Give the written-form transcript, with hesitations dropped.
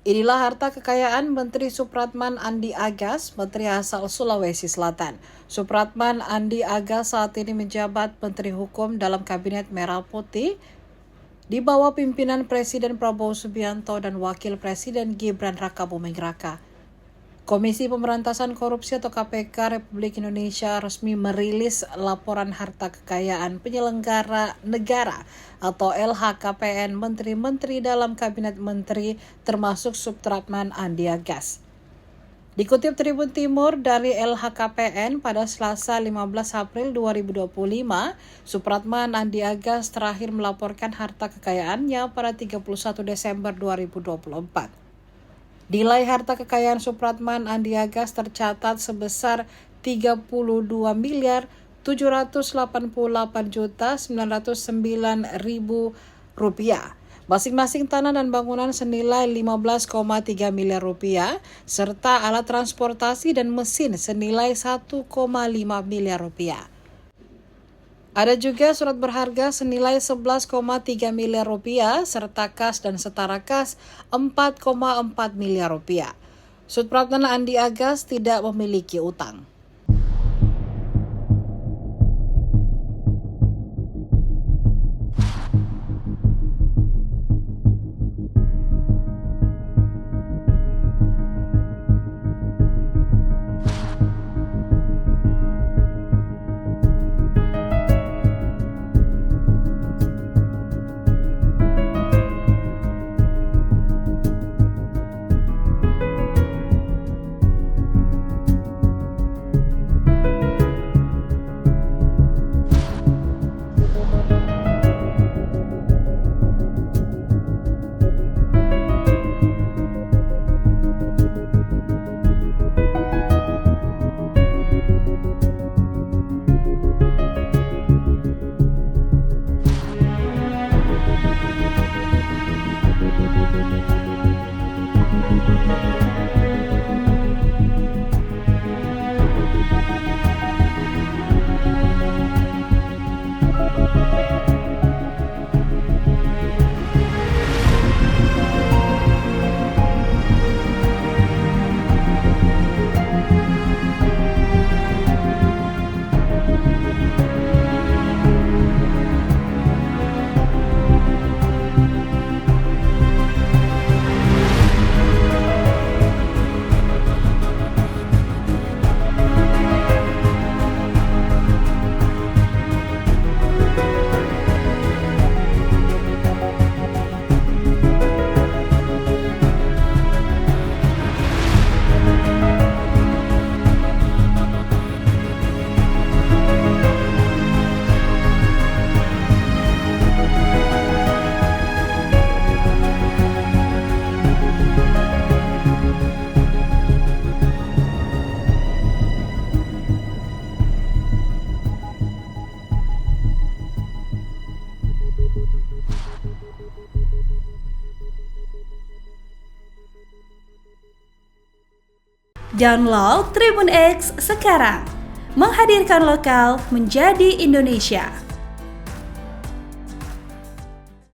Inilah harta kekayaan Menteri Supratman Andi Agas, Menteri asal Sulawesi Selatan. Supratman Andi Agas saat ini menjabat Menteri Hukum dalam Kabinet Merah Putih di bawah pimpinan Presiden Prabowo Subianto dan Wakil Presiden Gibran Rakabuming Raka. Komisi Pemberantasan Korupsi atau KPK Republik Indonesia resmi merilis laporan harta kekayaan penyelenggara negara atau LHKPN Menteri-Menteri dalam Kabinet Menteri termasuk Supratman Andi Agas. Dikutip Tribun Timur dari LHKPN pada Selasa 15 April 2025, Supratman Andi Agas terakhir melaporkan harta kekayaannya pada 31 Desember 2024. Nilai harta kekayaan Supratman Andi Agas tercatat sebesar 32.788.909.000 rupiah. Masing-masing tanah dan bangunan senilai 15,3 miliar rupiah, serta alat transportasi dan mesin senilai 1,5 miliar rupiah. Ada juga surat berharga senilai 11,3 miliar rupiah serta kas dan setara kas 4,4 miliar rupiah. Supratman Andi Agas tidak memiliki utang. Download Tribun X sekarang, menghadirkan lokal menjadi Indonesia.